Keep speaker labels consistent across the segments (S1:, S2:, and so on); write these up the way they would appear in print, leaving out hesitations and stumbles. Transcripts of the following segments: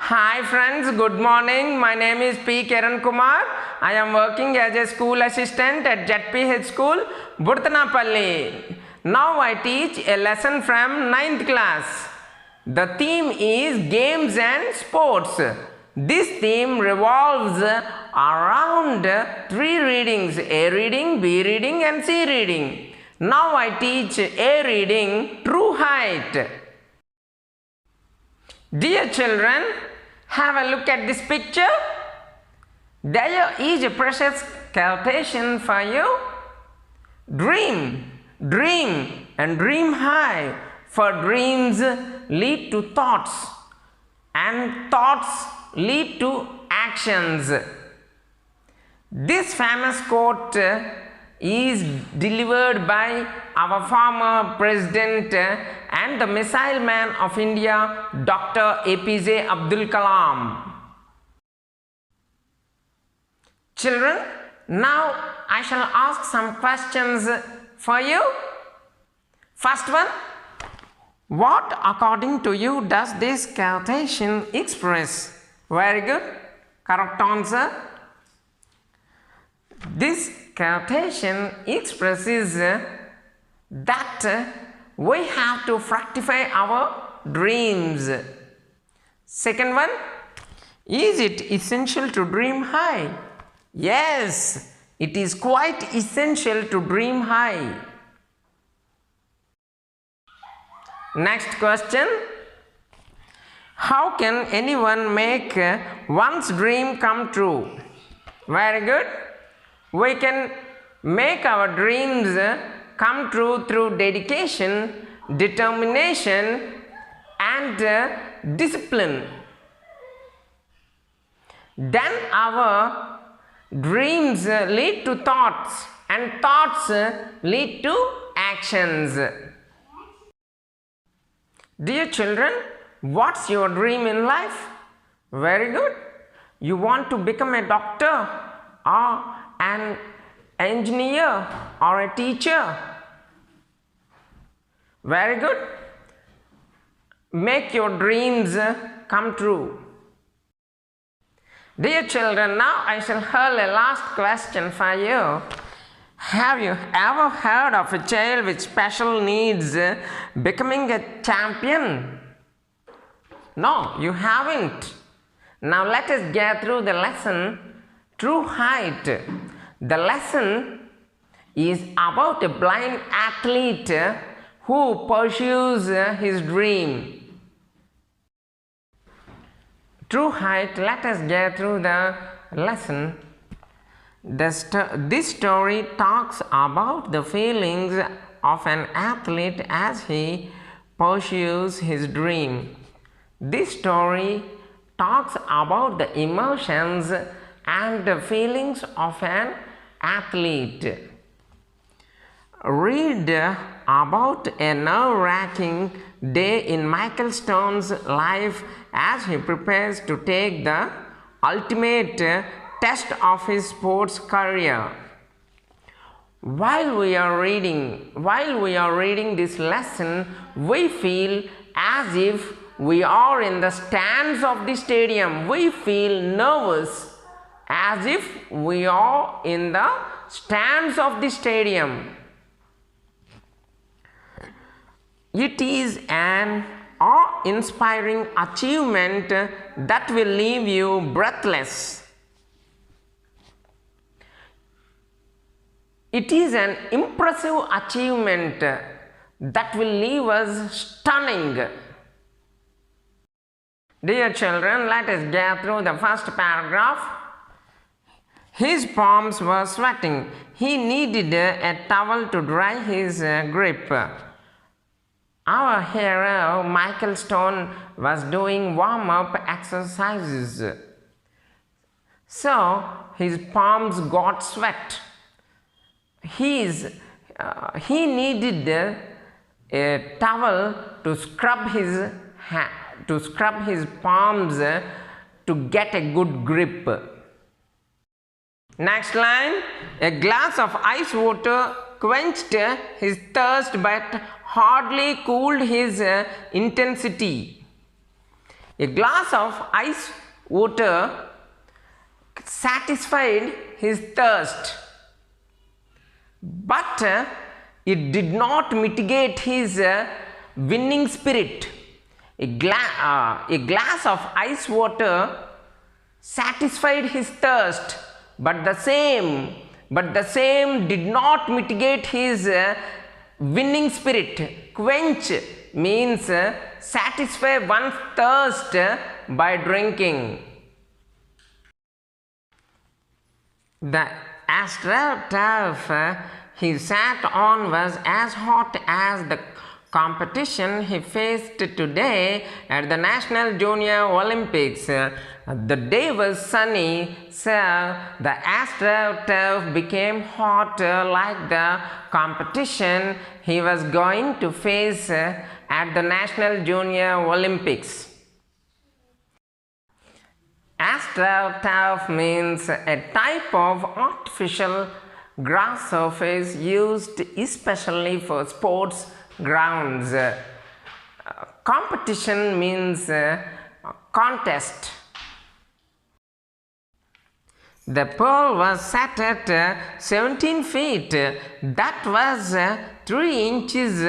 S1: Hi friends, good morning. My name is P. Kiran Kumar. I am working as a school assistant at ZPH School, Burtanapalli. Now I teach a lesson from 9th class. The theme is games and sports. This theme revolves around 3 readings: A reading, B reading and C reading. Now I teach A reading, True Height. Dear children, have a look at this picture. There is a precious quotation for you. Dream, dream and dream high, for dreams lead to thoughts and thoughts lead to actions. This famous quote is delivered by our former president and the missile man of India, Dr. APJ Abdul Kalam. Children, now I shall ask some questions for you. First one, what according to you does this quotation express? Very good, correct answer. This quotation expresses that we have to fructify our dreams. Second one, is it essential to dream high? Yes, it is quite essential to dream high. Next question, how can anyone make one's dream come true? Very good. We can make our dreams come true through dedication, determination and discipline. Then our dreams lead to thoughts and thoughts lead to actions. Dear children, what's your dream in life? Very good. You want to become a doctor or an engineer or a teacher. Very good. Make your dreams come true. Dear children, now I shall hurl a last question for you. Have you ever heard of a child with special needs becoming a champion? No, you haven't. Now let us get through the lesson, True Height. The lesson is about a blind athlete who pursues his dream. True Height, let us get through the lesson. This story talks about the feelings of an athlete as he pursues his dream. This story talks about the emotions and the feelings of an athlete. Read about a nerve-wracking day in Michael Stone's life as he prepares to take the ultimate test of his sports career. While we are reading this lesson, we feel as if we are in the stands of the stadium. We feel nervous as if we are in the stands of the stadium. It is an awe-inspiring achievement that will leave you breathless. It is an impressive achievement that will leave us stunning. Dear children, let us get through the first paragraph. His palms were sweating. He needed a towel to dry his grip. Our hero, Michael Stone, was doing warm-up exercises. So, his palms got sweat. He needed a towel to scrub his palms to get a good grip. Next line, a glass of ice water quenched his thirst but hardly cooled his intensity. A glass of ice water satisfied his thirst, but it did not mitigate his winning spirit. A glass of ice water satisfied his thirst, but the same did not mitigate his winning spirit. Quench means satisfy one's thirst by drinking. The AstroTurf he sat on was as hot as the competition he faced today at the National Junior Olympics. The day was sunny, so the AstroTurf became hot like the competition he was going to face at the National Junior Olympics. AstroTurf means a type of artificial grass surface used especially for sports grounds. Competition means contest. The pole was set at 17 feet. That was 3 inches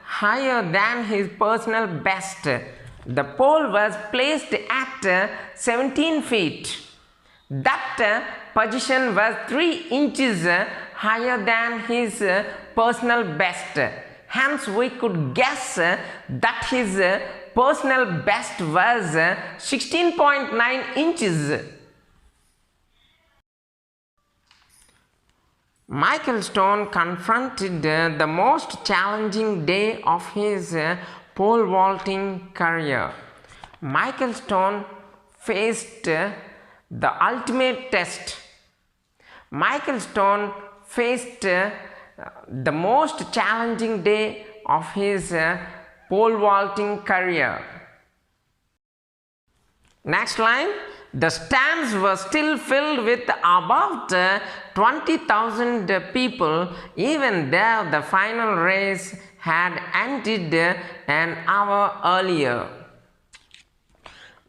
S1: higher than his personal best. The pole was placed at 17 feet. That position was 3 inches higher than his personal best. Hence, we could guess that his personal best was 16.9 inches. Michael Stone confronted the most challenging day of his pole vaulting career. Michael Stone faced the ultimate test. Michael Stone faced the most challenging day of his pole vaulting career. Next line. The stands were still filled with about 20,000 people, even though the final race had ended an hour earlier.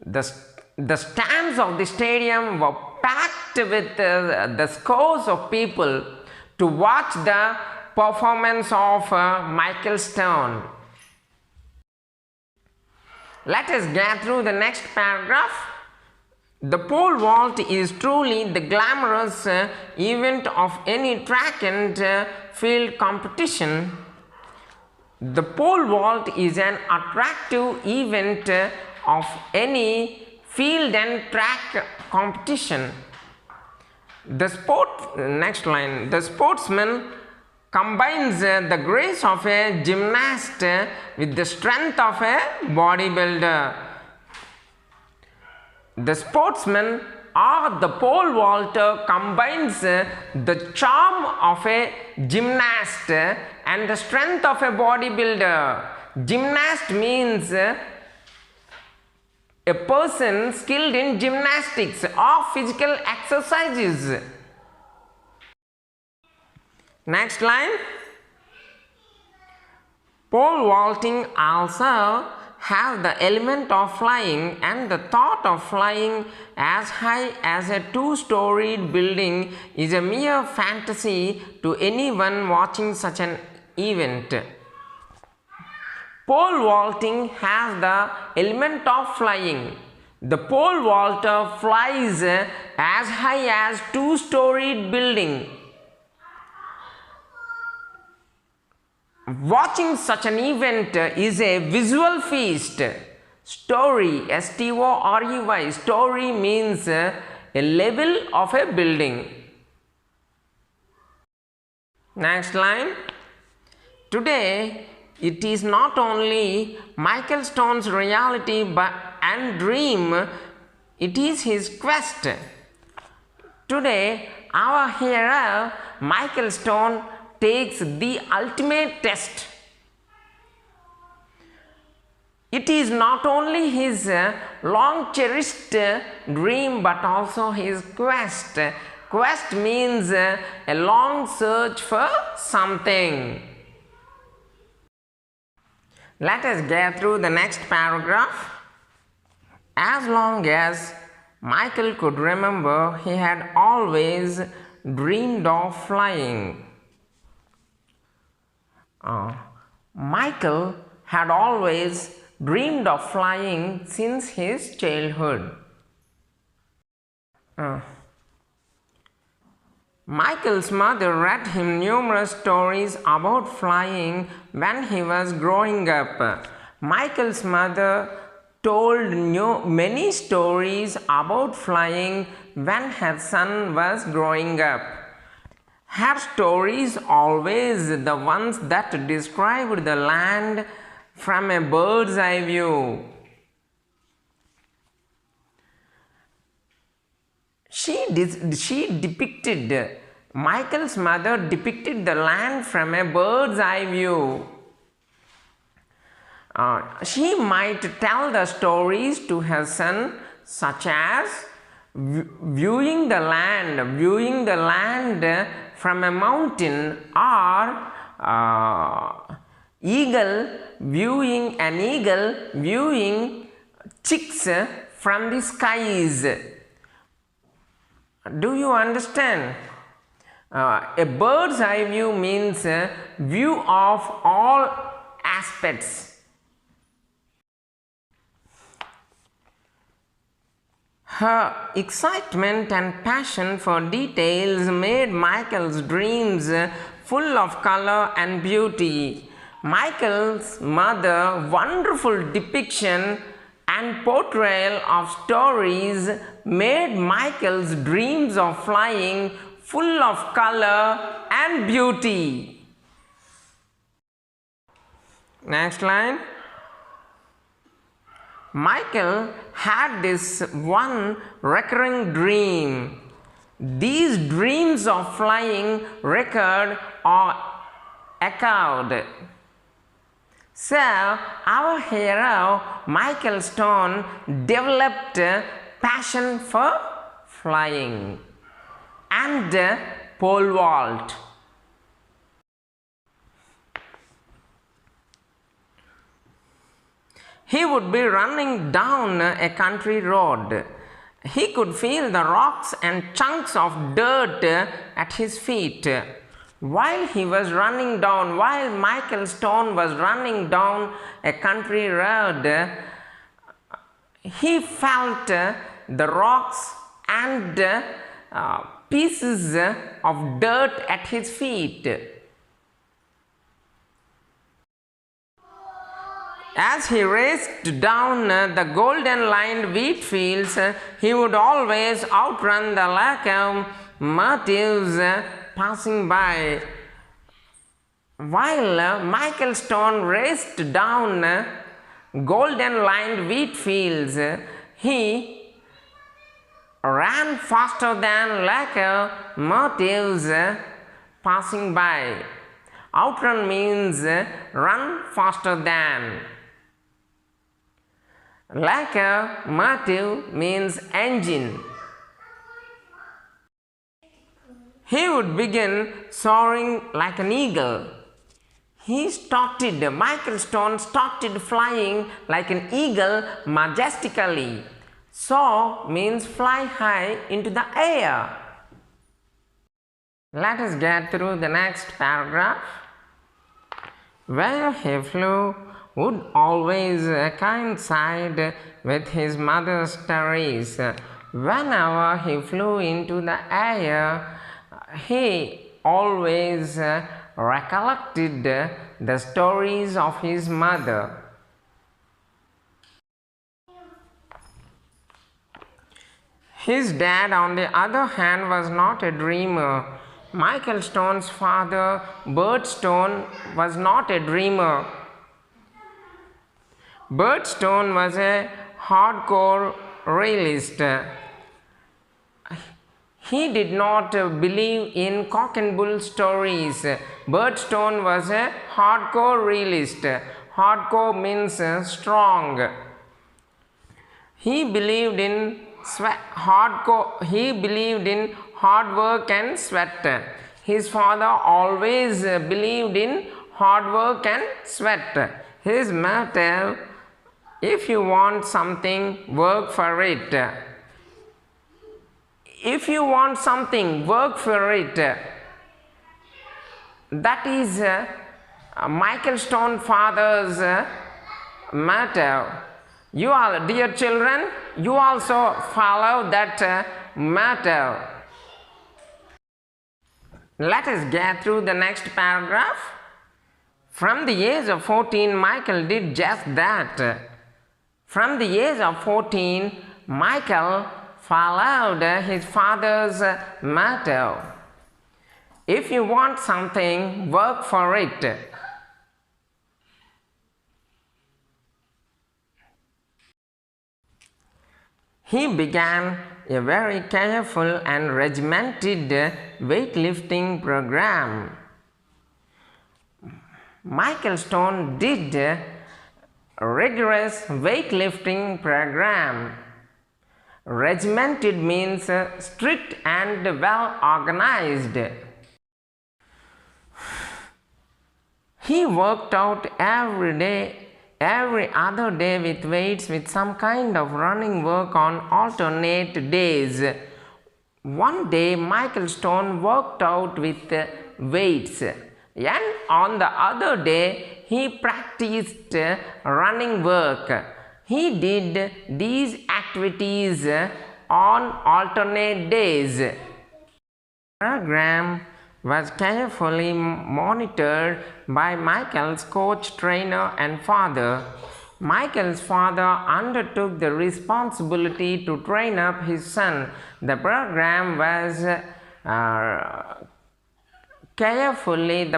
S1: The stands of the stadium were packed with the scores of people to watch the performance of Michael Stone. Let us get through the next paragraph. The pole vault is truly the glamorous event of any track and field competition. The pole vault is an attractive event of any field and track competition. The sportsman combines the grace of a gymnast with the strength of a bodybuilder. The sportsman or the pole vaulter combines the charm of a gymnast and the strength of a bodybuilder. Gymnast means a person skilled in gymnastics or physical exercises. Next line. Pole vaulting also has the element of flying, and the thought of flying as high as a 2-storied building is a mere fantasy to anyone watching such an event. Pole vaulting has the element of flying. The pole vaulter flies as high as 2-storied building. Watching such an event is a visual feast. Story, S-T-O-R-E-Y, story means a level of a building. Next line. Today, it is not only Michael Stone's reality and dream, it is his quest. Today, our hero, Michael Stone, takes the ultimate test. It is not only his long cherished dream but also his quest. Quest means a long search for something. Let us get through the next paragraph. As long as Michael could remember, he had always dreamed of flying. Michael had always dreamed of flying since his childhood. Michael's mother read him numerous stories about flying when he was growing up. Michael's mother told many stories about flying when her son was growing up. Her stories always the ones that described the land from a bird's eye view. Michael's mother depicted the land from a bird's eye view. She might tell the stories to her son, such as viewing the land from a mountain, or viewing chicks from the skies. Do you understand? A bird's eye view means a view of all aspects. Her excitement and passion for details made Michael's dreams full of color and beauty. Michael's mother's wonderful depiction and portrayal of stories made Michael's dreams of flying full of color and beauty. Next line. Michael had this one recurring dream. These dreams of flying recurred or echoed. So, our hero Michael Stone developed a passion for flying and pole vault. He would be running down a country road. He could feel the rocks and chunks of dirt at his feet. While Michael Stone was running down a country road, he felt the rocks and pieces of dirt at his feet. As he raced down the golden lined wheat fields, he would always outrun the locomotives passing by. While Michael Stone raced down golden lined wheat fields, he ran faster than locomotives passing by. Outrun means run faster than. Locomotive means engine. He would begin soaring like an eagle. Michael Stone started flying like an eagle majestically. Soar means fly high into the air. Let us get through the next paragraph. Where he flew would always coincide with his mother's stories. Whenever he flew into the air, he always recollected the stories of his mother. His dad, on the other hand, was not a dreamer. Michael Stone's father, Bert Stone, was not a dreamer. Bert Stone was a hardcore realist. He did not believe in cock and bull stories. Bert Stone was a hardcore realist. Hardcore means strong. He believed in hard work and sweat. His father always believed in hard work and sweat. His motto If you want something, work for it. If you want something, work for it. That is Michael Stone father's motto. You all, dear children, you also follow that motto. Let us get through the next paragraph. From the age of 14, Michael did just that. From the age of 14, Michael followed his father's motto. If you want something, work for it. He began a very careful and regimented weightlifting program. Michael Stone did a rigorous weightlifting program. Regimented means strict and well organized. He worked out every other day with weights with some kind of running work on alternate days. One day Michael Stone worked out with weights, and on the other day he practiced running work. He did these activities on alternate days. The program was carefully monitored by Michael's coach, trainer, and father. Michael's father undertook the responsibility to train up his son. The program was carefully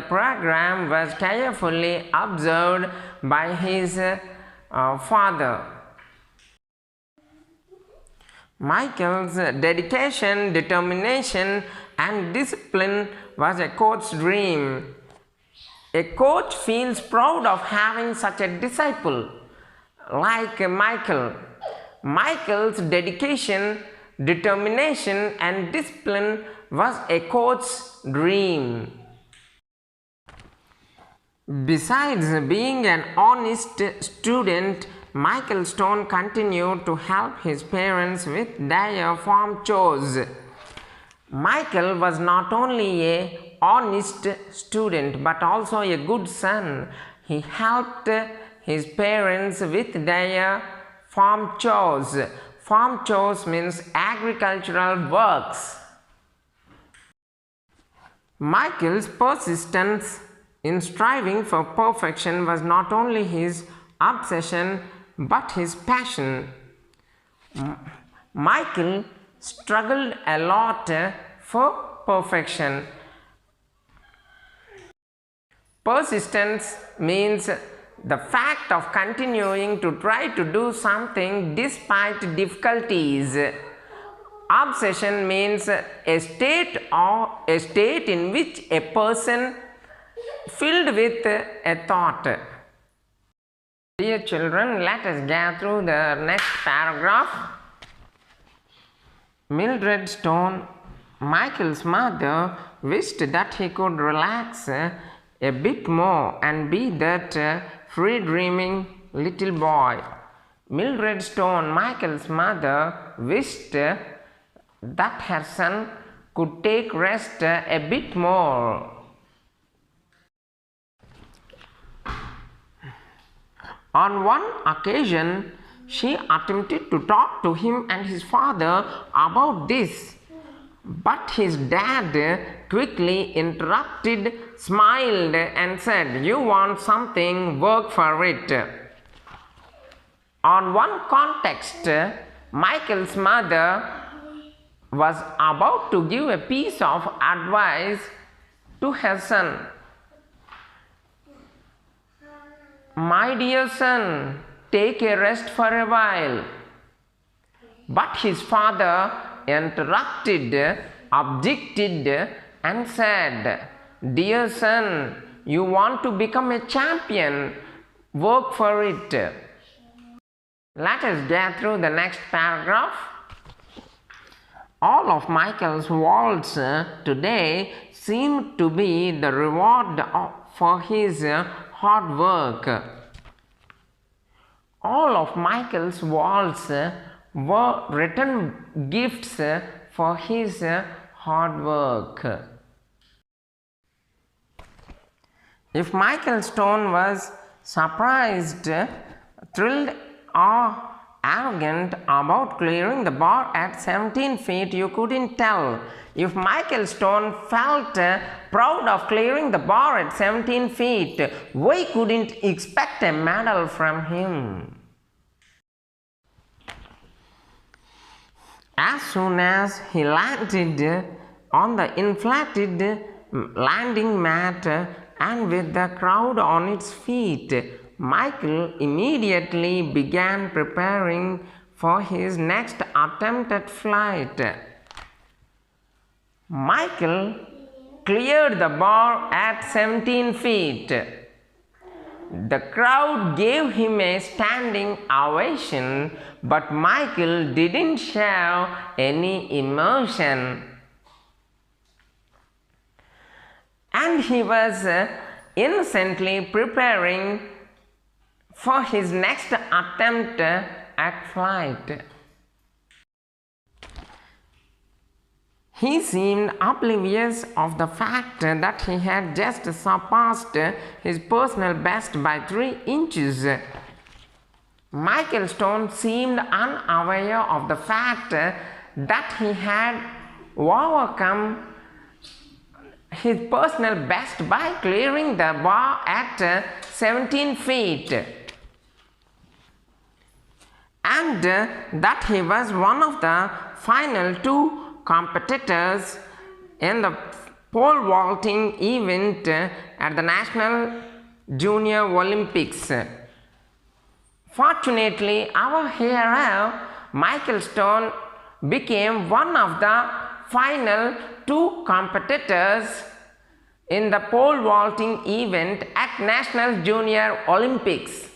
S1: observed by his father. Michael's dedication, determination, and discipline was a coach's dream. A coach feels proud of having such a disciple like Michael. Michael's dedication, determination, and discipline was a coach's dream. Besides being an honest student, Michael Stone continued to help his parents with their farm chores. Michael was not only an honest student but also a good son. He helped his parents with their farm chores. Farm chores means agricultural works. Michael's persistence in striving for perfection was not only his obsession but his passion. Michael struggled a lot for perfection. Persistence means the fact of continuing to try to do something despite difficulties. Obsession means a state in which a person filled with a thought. Dear children, let us get through the next paragraph. Mildred Stone, Michael's mother, wished that he could relax a bit more and be that free-dreaming little boy. Mildred Stone, Michael's mother, wished that her son could take rest a bit more. On one occasion, she attempted to talk to him and his father about this, but his dad quickly interrupted, smiled, and said, "You want something, work for it." On one context, Michael's mother was about to give a piece of advice to her son. "My dear son, take a rest for a while." But his father interrupted, objected, and said, "Dear son, you want to become a champion, work for it." Let us get through the next paragraph. All of Michael's vaults today seem to be the reward for his hard work. all of Michael's walls were return gifts for his hard work. If Michael Stone was surprised, thrilled, or arrogant about clearing the bar at 17 feet, you couldn't tell. If Michael Stone felt proud of clearing the bar at 17 feet, we couldn't expect a medal from him. As soon as he landed on the inflated landing mat and with the crowd on its feet, Michael immediately began preparing for his next attempt at flight. Michael cleared the bar at 17 feet. The crowd gave him a standing ovation, but Michael didn't show any emotion. And he was innocently preparing for his next attempt at flight. He seemed oblivious of the fact that he had just surpassed his personal best by 3 inches. Michael Stone seemed unaware of the fact that he had overcome his personal best by clearing the bar at 17 feet, and that he was one of the final 2 competitors in the pole vaulting event at the National Junior Olympics. Fortunately, our hero Michael Stone became one of the final 2 competitors in the pole vaulting event at National Junior Olympics.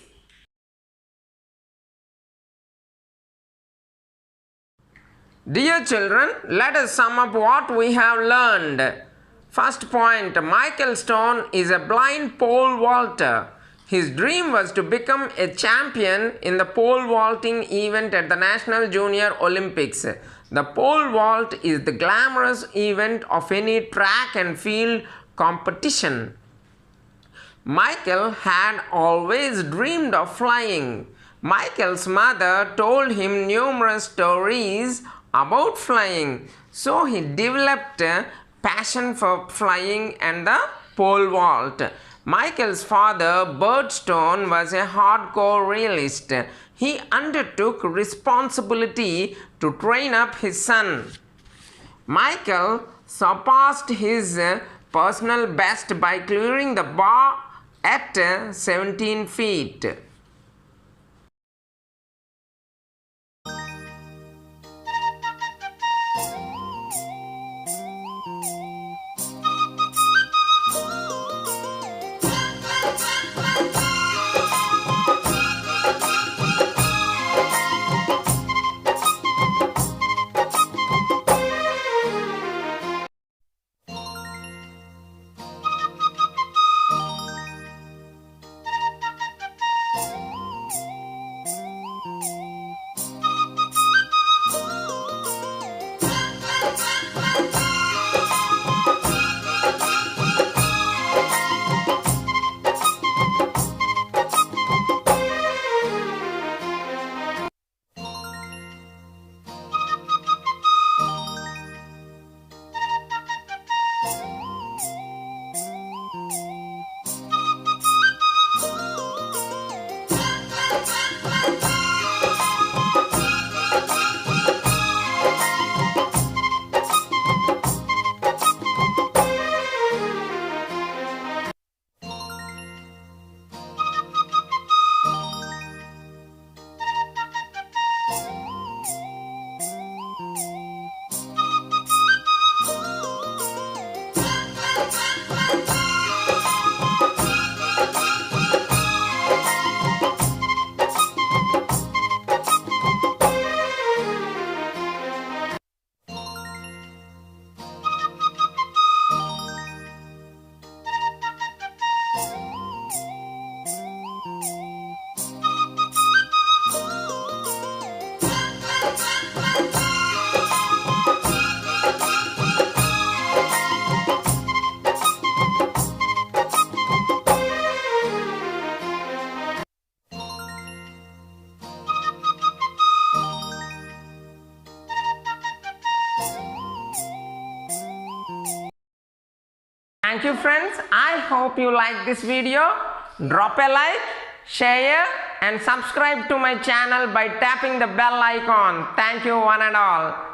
S1: Dear children, let us sum up what we have learned. First point, Michael Stone is a blind pole vaulter. His dream was to become a champion in the pole vaulting event at the National Junior Olympics. The pole vault is the glamorous event of any track and field competition. Michael had always dreamed of flying. Michael's mother told him numerous stories about flying, so he developed a passion for flying and the pole vault. Michael's father, Bert Stone, was a hardcore realist. He undertook responsibility to train up his son. Michael surpassed his personal best by clearing the bar at 17 feet. Thank you friends. I hope you like this video. Drop a like, share and subscribe to my channel by tapping the bell icon. Thank you one and all.